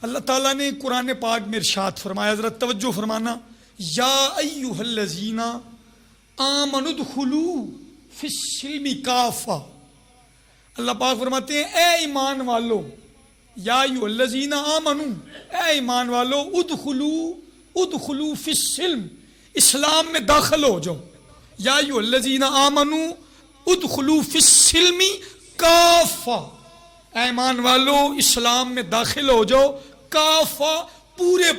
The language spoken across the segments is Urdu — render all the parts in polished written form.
اللہ تعالیٰ نے قرآن پاک میں ارشاد فرمایا، ذرا توجہ فرمانا، یا ایھا الذین آمنوا ادخلوا فی السلم کافہ۔ اللہ پاک فرماتے ہیں اے ایمان والو، یا ایھا الذین آمنوا، اے ایمان والو، ادخلوا فی السلم، اسلام میں داخل ہو جاؤ۔ یا ایھا الذین آمنوا ادخلوا فی السلم کافہ، اے ایمان والو اسلام میں داخل ہو جاؤ، کافہ پورے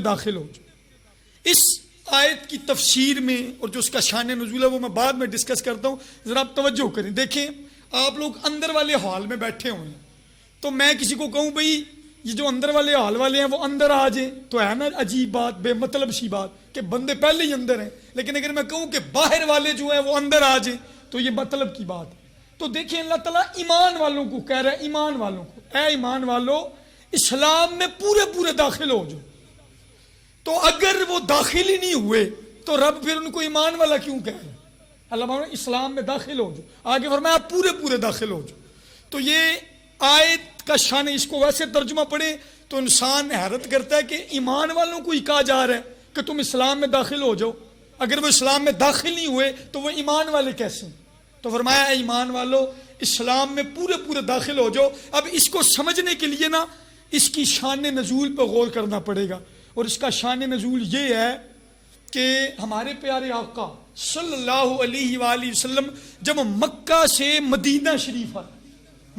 داخل ہو جاؤ۔ اس آیت کی تفسیر میں اور جو اس کا شان نزول ہے وہ میں بعد میں ڈسکس کرتا ہوں، ذرا آپ توجہ کریں۔ دیکھیں آپ لوگ اندر والے ہال میں بیٹھے ہوئے ہیں، تو میں کسی کو کہوں بھئی یہ جو اندر والے ہال والے ہیں وہ اندر آ جائیں، تو ہے نا عجیب بات، بے مطلب سی بات کہ بندے پہلے ہی اندر ہیں۔ لیکن اگر میں کہوں کہ باہر والے جو ہیں وہ اندر آ جائیں تو یہ مطلب کی بات ہے۔ تو دیکھیں اللہ تعالیٰ ایمان والوں کو کہہ رہا ہے، ایمان والوں کو، اے ایمان والو اسلام میں پورے داخل ہو جاؤ۔ تو اگر وہ داخل ہی نہیں ہوئے تو رب پھر ان کو ایمان والا کیوں کہہ رہا ہے؟ اللہ تعالیٰ اسلام میں داخل ہو جاؤ، آگے فرمایا آپ پورے داخل ہو جاؤ۔ تو یہ آیت کا شان، اس کو ویسے ترجمہ پڑھے تو انسان حیرت کرتا ہے کہ ایمان والوں کو ہی کہا جا رہا ہے کہ تم اسلام میں داخل ہو جاؤ، اگر وہ اسلام میں داخل نہیں ہوئے تو وہ ایمان والے کیسے ہیں؟ تو فرمایا اے ایمان والو اسلام میں پورے داخل ہو جاؤ۔ اب اس کو سمجھنے کے لیے نا اس کی شان نزول پہ غور کرنا پڑے گا، اور اس کا شان نزول یہ ہے کہ ہمارے پیارے آقا صلی اللہ علیہ وآلہ وسلم جب مکہ سے مدینہ شریف آئے،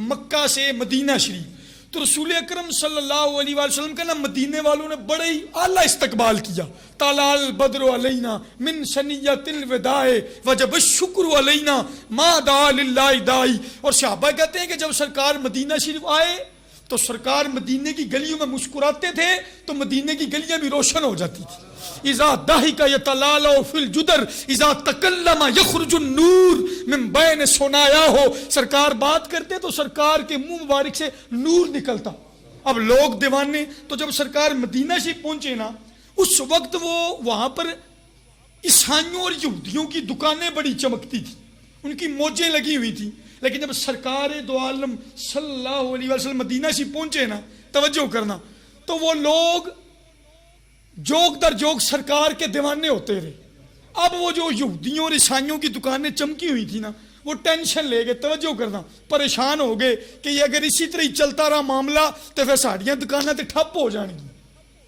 مکہ سے مدینہ شریف، تو رسول اکرم صلی اللہ علیہ وآلہ وسلم کا نا مدینے والوں نے بڑے ہی اعلیٰ استقبال کیا۔ طلع البدر علینا من ثنیۃ الوداع وجب الشکر علینا ما دعا للہ داعی۔ اور صحابہ کہتے ہیں کہ جب سرکار مدینہ شریف آئے تو سرکار مدینے کی گلیوں میں مسکراتے تھے تو مدینے کی گلیاں بھی روشن ہو جاتی تھی۔ اذا ضحک یتلالع فی الجدر اذا تکلم یخرج النور من بین ثنایاہ، سرکار بات کرتے تو سرکار کے منہ مبارک سے نور نکلتا۔ اب لوگ دیوانے، تو جب سرکار مدینہ سے پہنچے نا اس وقت وہ وہاں پر عیسائیوں اور یہودیوں کی دکانیں بڑی چمکتی تھی، ان کی موجیں لگی ہوئی تھی۔ لیکن جب سرکار دو عالم صلی اللہ علیہ وسلم مدینہ سے پہنچے نا، توجہ کرنا، تو وہ لوگ جوک در جوک سرکار کے دیوانے ہوتے رہے۔ اب وہ جو یہودیوں اور عیسائیوں کی دکانیں چمکی ہوئی تھی نا وہ ٹینشن لے گئے، توجہ کرنا، پریشان ہو گئے کہ یہ اگر اسی طرح ہی چلتا رہا معاملہ تو پھر ساڑیاں دکانیں تو ٹھپ ہو جائیں گی،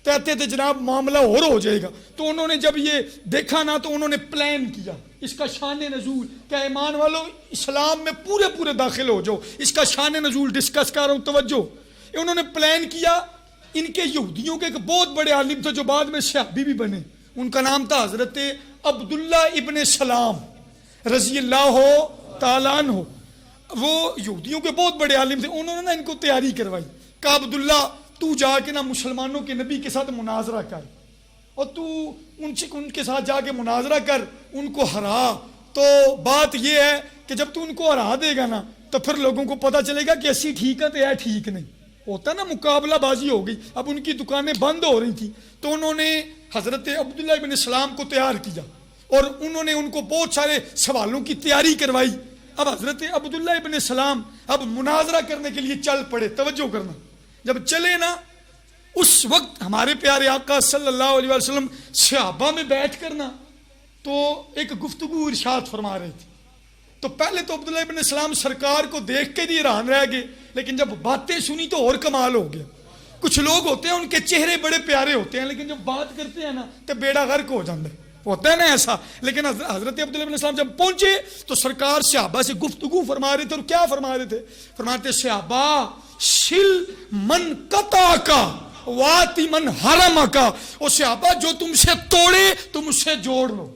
کہتے تھے جناب معاملہ اور ہو جائے گا۔ تو انہوں نے جب یہ دیکھا نا تو انہوں نے پلان کیا، اس کا شان نزول کہ ایمان والو اسلام میں پورے داخل ہو جاؤ۔ اس کا شان نزول ڈسکس کر رہا ہوں، توجہ۔ انہوں نے پلان کیا، ان کے یہودیوں کے ایک بہت بڑے عالم تھے جو بعد میں صحابی بھی بنے، ان کا نام تھا حضرت عبداللہ ابن سلام رضی اللہ تعالیٰ عنہ۔ وہ یہودیوں کے بہت بڑے عالم تھے، انہوں نے نا ان کو تیاری کروائی، کہا عبداللہ تو جا کے نا مسلمانوں کے نبی کے ساتھ مناظرہ کر، اور تو ان کے ساتھ جا کے مناظرہ کر، ان کو ہرا۔ تو بات یہ ہے کہ جب تو ان کو ہرا دے گا نا تو پھر لوگوں کو پتہ چلے گا کہ ایسی ٹھیک ہے تو یہ ٹھیک نہیں ہوتا نا، مقابلہ بازی ہو گئی۔ اب ان کی دکانیں بند ہو رہی تھیں تو انہوں نے حضرت عبداللہ ابن السلام کو تیار کیا اور انہوں نے ان کو بہت سارے سوالوں کی تیاری کروائی۔ اب حضرت عبداللہ ابن السلام اب مناظرہ کرنے کے لیے چل پڑے، توجہ کرنا۔ جب چلے نا اس وقت ہمارے پیارے آقا صلی اللہ علیہ وسلم صحابہ میں بیٹھ کر نا تو ایک گفتگو ارشاد فرما رہے تھے۔ تو پہلے تو عبداللہ ابن السلام سرکار کو دیکھ کے بھی حیران رہ گئے، لیکن جب باتیں سنی تو اور کمال ہو گیا۔ کچھ لوگ ہوتے ہیں ان کے چہرے بڑے پیارے ہوتے ہیں لیکن جب بات کرتے ہیں نا تو بیڑا غرق ہو جاتا ہے، ہوتا ہے نا ایسا۔ لیکن حضرت عبداللہ ابن السلام جب پہنچے تو سرکار صحابہ سے گفتگو فرما رہے تھے، اور کیا فرما رہے تھے؟ فرماتے صحابہ شل من قطع کا واتی من حرم کا، اور صحابہ جو تم سے توڑے تم اس سے جوڑ لو،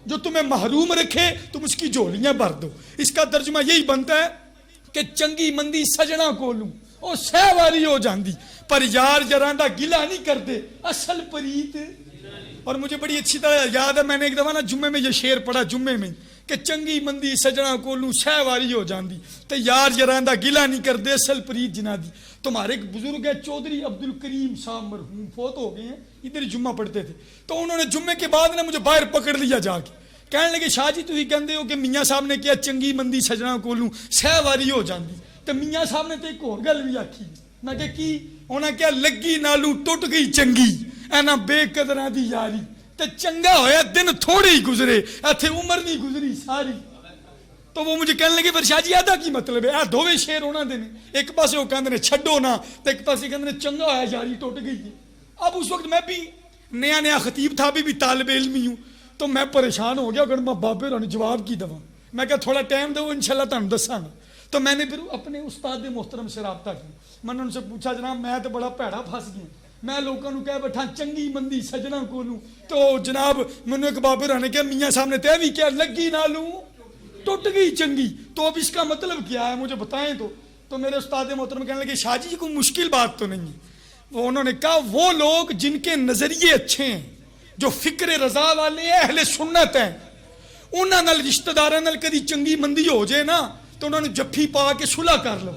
جو تمہیں محروم رکھے تم اس کی جھولیاں بھر دو۔ اس کا ترجمہ یہی بنتا ہے کہ چنگی مندی سجنا کو لوں اور سہ واری ہو جاندی، پر یار جراندہ گلا نہیں کرتے اصل پریت۔ اور مجھے بڑی اچھی طرح یاد ہے، میں نے ایک دفعہ نا جمعے میں یہ شعر پڑھا، جمعے میں، کہ چنگی مندی سجنا کو لوں سہ واری ہو جاندی، تے یار جراندہ گلا نہیں کرتے اصل پریت جنا دی۔ تمہارے ایک بزرگ ہے چودھری عبد الکریم صاحب، مرحوم، فوت ہو گئے ہیں، ادھر جمعہ پڑھتے تھے، تو انہوں نے جمعے کے بعد نا مجھے باہر پکڑ لیا جا کے، کہنے لگے شاہ جی تھی کہندے ہو کہ میاں صاحب نے کیا چنگی مندی سجنا کو لوں سہ واری ہو جاندی، تو میاں صاحب نے تو ایک اور گل بھی آکھی، میں کہ کی؟ انہیں کیا لگی نالو ٹوٹ گئی چنگی اینا بے قدراں دی یاری تے چنگا ہویا دن تھوڑے ہی گزرے ایتھے عمر نہیں گزری ساری. تو وہ مجھے کہنے لگے پھر شاہ جی آدھا کی مطلب ہے دوویں شیر ہونا دینے ایک پاسے وہ کہندے نے چھڈو نا تے ایک پاسے کہندے نے چنگا ہویا یاری ٹوٹ گئی ہے. اب اس وقت میں بھی نیا خطیب تھا بھی طالب علمی ہوں تو میں پریشان ہو گیا کہ میں بابے نے جواب کی دوا. میں کہا تھوڑا ٹائم دو انشاءاللہ تمہیں دساں گا. تو میں نے پھر اپنے استاد محترم سے رابطہ کیا. میں نے ان سے پوچھا جناب میں تو بڑا پیڑا پھنس گیا میں لوگوں کو کہہ بیٹھا چنگی مندی سجنا کو لوں تو جناب مینوں ایک بابے نے کہا میاں صاحب نے تے بھی کیا لگی نہ لوں ٹوٹ گئی چنگی تو اب اس کا مطلب کیا ہے مجھے بتائیں. تو میرے استاد محترم کہنے لگے شاہ جی کوئی مشکل بات تو نہیں ہے. وہ انہوں نے کہا وہ لوگ جن کے نظریے اچھے ہیں جو فکر رضا والے ہیں اہل سنت ہیں انہاں نال رشتہ داراں نال کدی چنگی مندی ہو جائے نا تو انہوں نے جفی پا کے صلح کر لو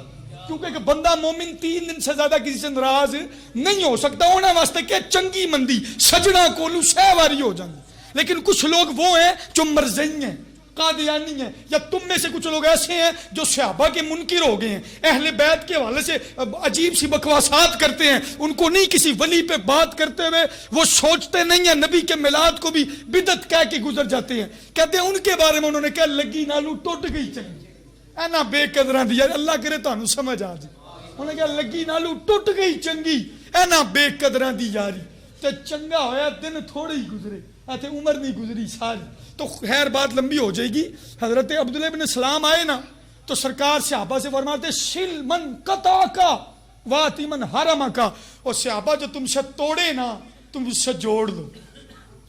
کیونکہ کہ بندہ مومن 3 دن سے زیادہ کسی سے ناراض نہیں ہو سکتا. انہاں واسطے کہ چنگی مندی سجنا کولو سہ واری ہو جاندی. لیکن کچھ لوگ وہ ہیں جو مرزئی ہیں قادیانی ہیں یا تم میں سے کچھ لوگ ایسے ہیں جو صحابہ کے منکر ہو گئے ہیں اہل بیت کے حوالے سے عجیب سی بکواسات کرتے ہیں. ان کو نہیں کسی ولی پہ بات کرتے ہوئے وہ سوچتے نہیں ہیں نبی کے میلاد کو بھی بدعت کہہ کے گزر جاتے ہیں. کہتے ہیں ان کے بارے میں انہوں نے کہا لگی نالو ٹوٹ گئی چنگی اینا بے قدراں دی یاری. اللہ کرے تانوں سمجھ آ جائے. انہوں نے کہا لگی نالو ٹوٹ گئی چنگی اینا بے قدراں دی یاری تے چنگا ہویا دن تھوڑے ہی گزرے ایتھے عمر نہیں گزری ساری. تو خیر بات لمبی ہو جائے گی. حضرت عبداللہ بن سلام آئے نا تو سرکار صحابہ سے فرماتے شل من قطع کا واتی من حرم کا. اور صحابہ جو تم سے توڑے نا تم اس سے جوڑ دو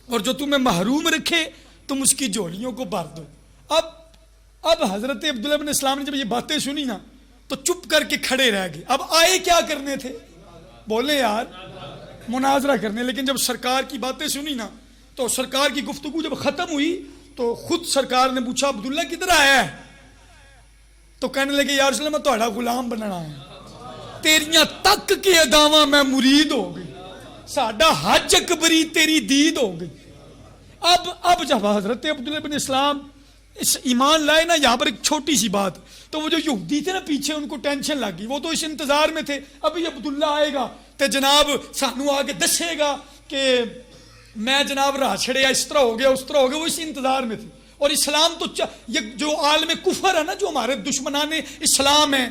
اور جو تمہیں محروم رکھے تم اس کی جوڑیوں کو بھر دو. اب حضرت عبداللہ بن سلام نے جب یہ باتیں سنی نا تو چپ کر کے کھڑے رہ گئے. اب آئے کیا کرنے تھے بولے یار مناظرہ کرنے. لیکن جب سرکار کی باتیں سنی نا تو سرکار کی گفتگو جب ختم ہوئی تو خود سرکار نے پوچھا عبداللہ کدھر آیا ہے. تو کہنے لگے یا رسول اللہ میں تہاڈا غلام بننا ہے تیریاں تک کے اداواں میں مرید ہو گئی ساڈا حج اکبری تیری دید ہو گئی. اب جب حضرت عبداللہ بن اسلام اس ایمان لائے نا یہاں پر ایک چھوٹی سی بات تو وہ جو یہودی تھے نا پیچھے ان کو ٹینشن لگ گئی. وہ تو اس انتظار میں تھے ابھی عبداللہ آئے گا تو جناب سانو آگے دسے گا کہ میں جناب راہ چھڑیا اس طرح ہو گیا اس طرح ہو گیا. وہ اس انتظار میں تھے. اور اسلام تو یہ جو عالم کفر ہے نا جو ہمارے دشمنان اسلام ہیں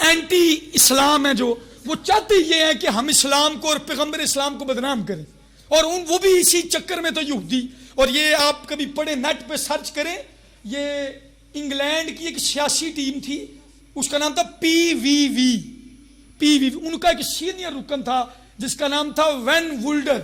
اینٹی اسلام ہے جو وہ چاہتے یہ ہیں کہ ہم اسلام کو اور پیغمبر اسلام کو بدنام کریں. اور وہ بھی اسی چکر میں تو یہودی. اور یہ آپ کبھی پڑھیں نیٹ پہ سرچ کریں یہ انگلینڈ کی ایک سیاسی ٹیم تھی اس کا نام تھا پی وی وی. ان کا ایک سینئر رکن تھا جس کا نام تھا وین وولڈر.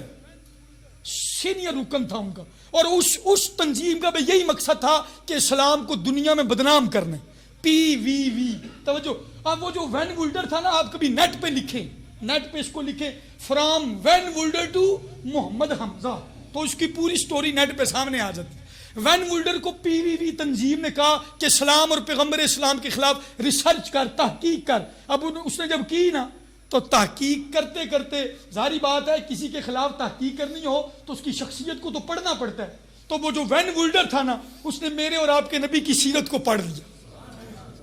سینئر رکن تھا ان کا. اور اس تنظیم کا بھی یہی مقصد تھا کہ اسلام کو دنیا میں بدنام کرنا. پی وی توجہ. اب وہ جو وین وولڈر تھا نا آپ کبھی نیٹ پہ لکھیں نیٹ پہ اس کو لکھیں فرام وین وولڈر ٹو محمد حمزہ تو اس کی پوری سٹوری نیٹ پہ سامنے آ جاتی. وین وولڈر کو پی وی وی تنظیم نے کہا کہ اسلام اور پیغمبر اسلام کے خلاف ریسرچ کر تحقیق کر. اب اس نے جب کی نا تو تحقیق کرتے کرتے ظاہری بات ہے کسی کے خلاف تحقیق کرنی ہو تو اس کی شخصیت کو تو پڑھنا پڑتا ہے. تو وہ جو وین وولڈر تھا نا اس نے میرے اور آپ کے نبی کی سیرت کو پڑھ لیا.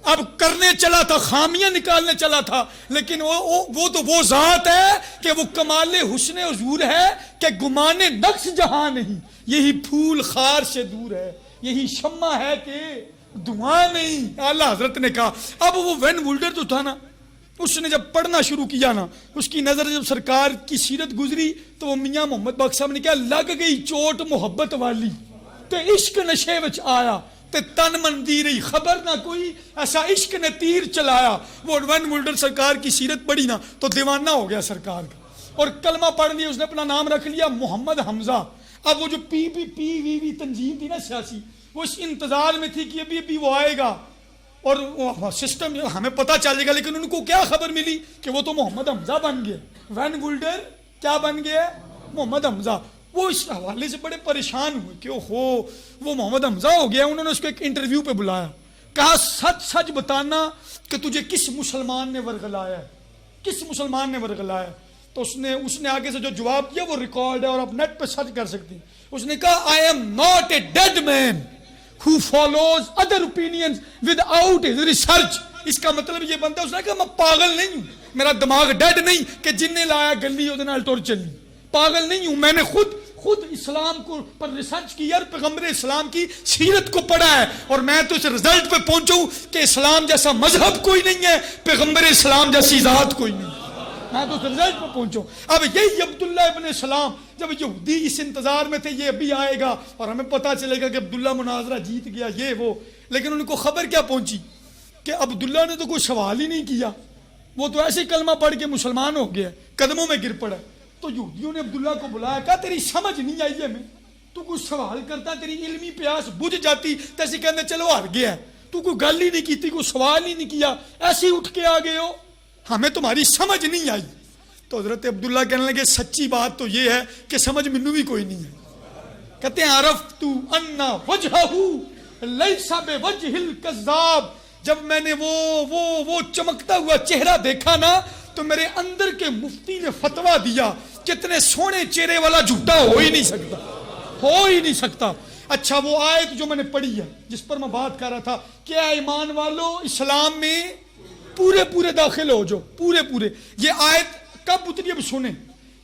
اب کرنے چلا تھا خامیاں نکالنے چلا تھا لیکن وہ تو وہ ذات ہے کہ وہ کمال حسن حضور ہے کہ گمان نقص جہاں نہیں. یہی پھول خار سے دور ہے یہی شمع ہے کہ دھواں نہیں. اعلیٰ حضرت نے کہا. اب وہ وین وولڈر جو تھا نا اس نے جب پڑھنا شروع کیا نا اس کی نظر جب سرکار کی سیرت گزری تو وہ میاں محمد باقر صاحب نے کہا لگ گئی چوٹ محبت والی تے عشق نشے وچ آیا تے تن من دی رہی خبر نہ کوئی ایسا عشق نے تیر چلایا. وہ وین وولڈر سرکار کی سیرت پڑھی نا تو دیوانہ ہو گیا سرکار کا اور کلمہ پڑھ لیا. اس نے اپنا نام رکھ لیا محمد حمزہ. اب وہ جو پی وی وی تنظیم تھی نا سیاسی وہ اس انتظار میں تھی کہ ابھی وہ آئے گا اور وہ سسٹم ہمیں پتہ چل جائے گا. لیکن ان کو کیا خبر ملی کہ وہ تو محمد حمزہ بن گئے. وین وولڈر کیا بن گئے محمد حمزہ. وہ اس حوالے سے بڑے پریشان ہوئے کہ وہ محمد حمزہ ہو گیا. انہوں نے اس کو ایک انٹرویو پہ بلایا کہا سچ سچ بتانا کہ تجھے کس مسلمان نے ورغلایا ہے کس مسلمان نے ورغلایا. تو اس نے آگے سے جو جواب دیا وہ ریکارڈ ہے اور آپ نیٹ پہ سرچ کر سکتے ہیں. اس نے کہا I am not a dead man who follows other opinions without his research اس کا مطلب یہ بنتا ہے اس نے کہا میں پاگل نہیں ہوں, میرا دماغ ڈیڈ نہیں کہ جن نے لایا گلی وہ نال ٹر چلی, پاگل نہیں ہوں, میں نے خود اسلام کو پر ریسرچ کی اور پیغمبر اسلام کی سیرت کو پڑھا ہے, اور میں تو اس رزلٹ پہ پہنچا ہوں کہ اسلام جیسا مذہب کوئی نہیں ہے, پیغمبر اسلام جیسی ذات کوئی نہیں, میں تو اس رزلٹ پہ پہنچا ہوں. اب یہی عبداللہ ابن سلام جب یہودی اس انتظار میں تھے یہ ابھی آئے گا اور ہمیں پتہ چلے گا کہ عبداللہ مناظرہ جیت گیا یہ وہ, لیکن ان کو خبر کیا پہنچی کہ عبداللہ نے تو کوئی سوال ہی نہیں کیا, وہ تو ایسے کلمہ پڑھ کے مسلمان ہو گیا, قدموں میں گر پڑا. تو یہودیوں نے عبداللہ کو بلایا, کہا تیری سمجھ نہیں آئی ہے, میں تو کوئی سوال کرتا تیری علمی پیاس بجھ جاتی, تیسے کہنے چلو ہار گیا ہے, تو کوئی گل ہی نہیں کی تھی, کوئی سوال ہی نہیں کیا, ایسے ہی اٹھ کے آ گئے ہو, ہمیں تمہاری سمجھ نہیں آئی. تو حضرت عبداللہ کہنے لگے سچی بات تو یہ ہے کہ سمجھ منو بھی کوئی نہیں ہے. کہتے ہیں عرفت ان وجہہ لیس بوجہ الکذاب, جب میں نے وہ چمکتا ہوا چہرہ دیکھا نا تو میرے اندر کے مفتی نے فتویٰ دیا کہ اتنے سونے چہرے والا جھوٹا ہو ہی نہیں سکتا. اچھا وہ آیت جو میں نے پڑھی ہے جس پر میں بات کر رہا تھا کہ اے ایمان والو اسلام میں پورے داخل ہو جو پورے, یہ آیت کب اتری اب سنیں.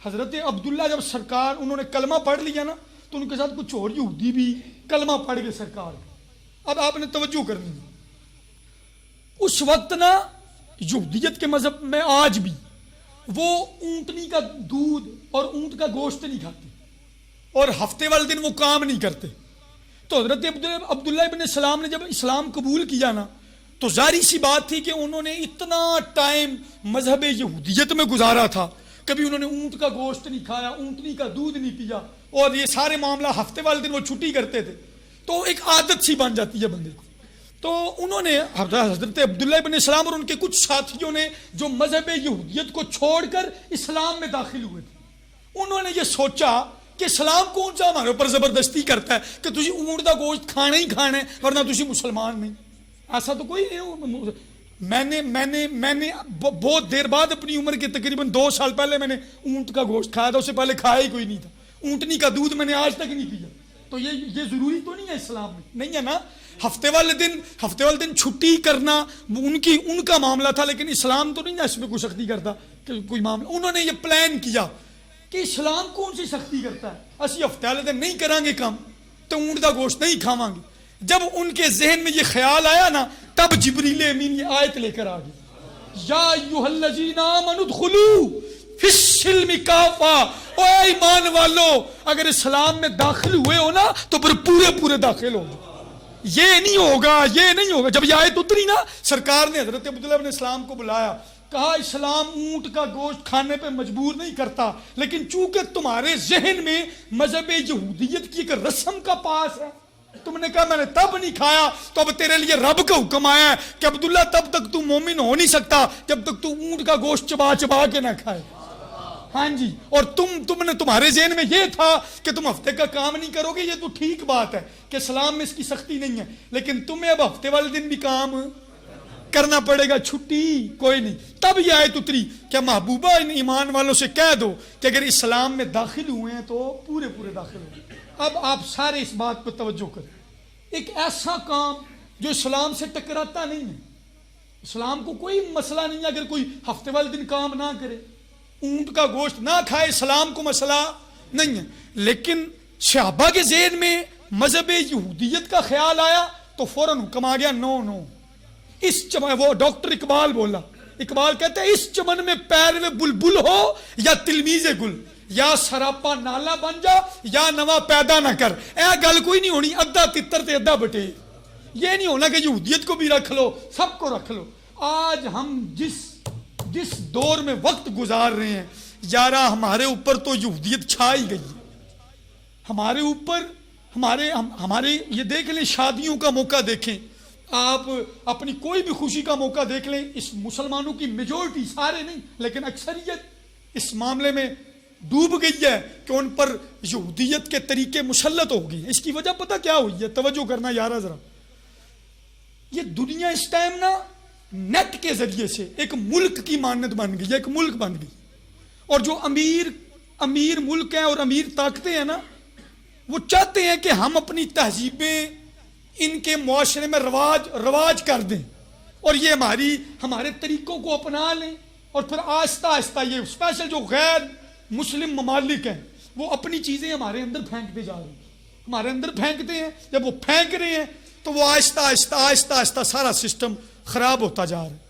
حضرت عبداللہ جب سرکار انہوں نے کلمہ پڑھ لیا نا تو ان کے ساتھ کچھ اور یہودی بھی کلمہ پڑھ گئے سرکار. اب آپ نے توجہ کرنی ہے, اس وقت نا یہودیت کے مذہب میں آج بھی وہ اونٹنی کا دودھ اور اونٹ کا گوشت نہیں کھاتے اور ہفتے والے دن وہ کام نہیں کرتے. تو حضرت عبداللہ ابن سلام نے جب اسلام قبول کیا نا تو ظاہری سی بات تھی کہ انہوں نے اتنا ٹائم مذہب یہودیت میں گزارا تھا, کبھی انہوں نے اونٹ کا گوشت نہیں کھایا, اونٹنی کا دودھ نہیں پیا, اور یہ سارے معاملہ ہفتے والے دن وہ چھٹی کرتے تھے, تو ایک عادت سی بن جاتی ہے بندے کو. تو انہوں نے حضرت عبداللہ ابن سلام اور ان کے کچھ ساتھیوں نے جو مذہب یہودیت کو چھوڑ کر اسلام میں داخل ہوئے تھے, انہوں نے یہ سوچا کہ اسلام کون سا ہمارے اوپر زبردستی کرتا ہے کہ تجھے اونٹ کا گوشت کھانا ہی کھانا ہے ورنہ تجھے مسلمان نہیں. ایسا تو کوئی نہیں. میں نے بہت دیر بعد اپنی عمر کے تقریباً 2 سال پہلے میں نے اونٹ کا گوشت کھایا تھا, اس سے پہلے کھایا ہی کوئی نہیں تھا. اونٹنی کا دودھ میں نے آج تک نہیں پیا. تو یہ ضروری تو نہیں ہے اسلام میں, نہیں ہے نا. ہفتے والے دن چھٹی کرنا ان کا معاملہ تھا, لیکن اسلام تو نہیں اس میں کوئی سختی کرتا کہ کوئی معاملہ. انہوں نے یہ پلان کیا کہ اسلام کون سی سختی کرتا ہے, اسی ہفتے والے دن نہیں کریں گے کام تو اونٹ کا گوشت نہیں کھاواں گے. جب ان کے ذہن میں یہ خیال آیا نا تب جبریل امین یہ آیت لے کر آ گئی, یا ایھا الذین آمنوا ادخلوا فی السلم کافہ, او ایمان والو اگر اسلام میں داخل ہوئے ہو نا تو پھر پورے داخل ہو. یہ نہیں ہوگا. جب یہ آیت اتری نا سرکار نے حضرت عبداللہ ابن اسلام کو بلایا, کہا اسلام اونٹ کا گوشت کھانے پہ مجبور نہیں کرتا, لیکن چونکہ تمہارے ذہن میں مذہب یہودیت کی ایک رسم کا پاس ہے, تم نے کہا میں نے تب نہیں کھایا, تو اب تیرے لیے رب کا حکم آیا ہے کہ عبداللہ تب تک تو مومن ہو نہیں سکتا جب تک تو اونٹ کا گوشت چبا کے نہ کھائے. ہاں جی, اور تمہارے ذہن میں یہ تھا کہ تم ہفتے کا کام نہیں کرو گے, یہ تو ٹھیک بات ہے کہ اسلام میں اس کی سختی نہیں ہے, لیکن تمہیں اب ہفتے والے دن بھی کام کرنا پڑے گا, چھٹی کوئی نہیں. تب یہ آیت اتری کہ محبوبہ ان ایمان والوں سے کہہ دو کہ اگر اسلام میں داخل ہوئے ہیں تو پورے داخل ہوئے. اب آپ سارے اس بات پہ توجہ کریں, ایک ایسا کام جو اسلام سے ٹکراتا نہیں ہے, اسلام کو کوئی مسئلہ نہیں ہے اگر کوئی ہفتے والے دن کام نہ کرے, اونٹ کا گوشت نہ کھائے, اسلام کو مسئلہ نہیں ہے. لیکن صحابہ کے ذہن میں مذہب یہودیت کا خیال آیا تو فوراً حکم آ گیا, نو اس چمن, وہ ڈاکٹر اقبال بولا, اقبال کہتے ہیں اس چمن میں پیروے بلبل ہو یا تلمیذ گل, یا سراپا نالا بن جا یا نوا پیدا نہ کر. اے گل کوئی نہیں ہونی ادھا تتر تے ادھا بٹے, یہ نہیں ہونا کہ یہودیت کو بھی رکھ لو سب کو رکھ لو. آج ہم جس دور میں وقت گزار رہے ہیں یارا, ہمارے اوپر تو یہودیت چھا ہی گئی ہے. ہمارے اوپر ہمارے یہ دیکھ لیں, شادیوں کا موقع دیکھیں آپ, اپنی کوئی بھی خوشی کا موقع دیکھ لیں, اس مسلمانوں کی میجورٹی, سارے نہیں لیکن اکثریت اس معاملے میں ڈوب گئی ہے کہ ان پر یہودیت کے طریقے مسلط ہو گئی. اس کی وجہ پتہ کیا ہوئی ہے, توجہ کرنا یارا ذرا. یہ دنیا اس ٹائم نا نیٹ کے ذریعے سے ایک ملک کی مانند بن گئی ہے, ایک ملک بن گئی, اور جو امیر ملک ہیں اور امیر طاقتیں ہیں نا وہ چاہتے ہیں کہ ہم اپنی تہذیبیں ان کے معاشرے میں رواج کر دیں, اور یہ ہمارے طریقوں کو اپنا لیں، اور پھر آہستہ آہستہ یہ اسپیشل جو غیر مسلم ممالک ہیں وہ اپنی چیزیں ہمارے اندر پھینکتے جا رہے ہیں، ہمارے اندر پھینکتے ہیں. جب وہ پھینک رہے ہیں تو وہ آہستہ آہستہ آہستہ آہستہ سارا سسٹم خراب ہوتا جا رہا ہے.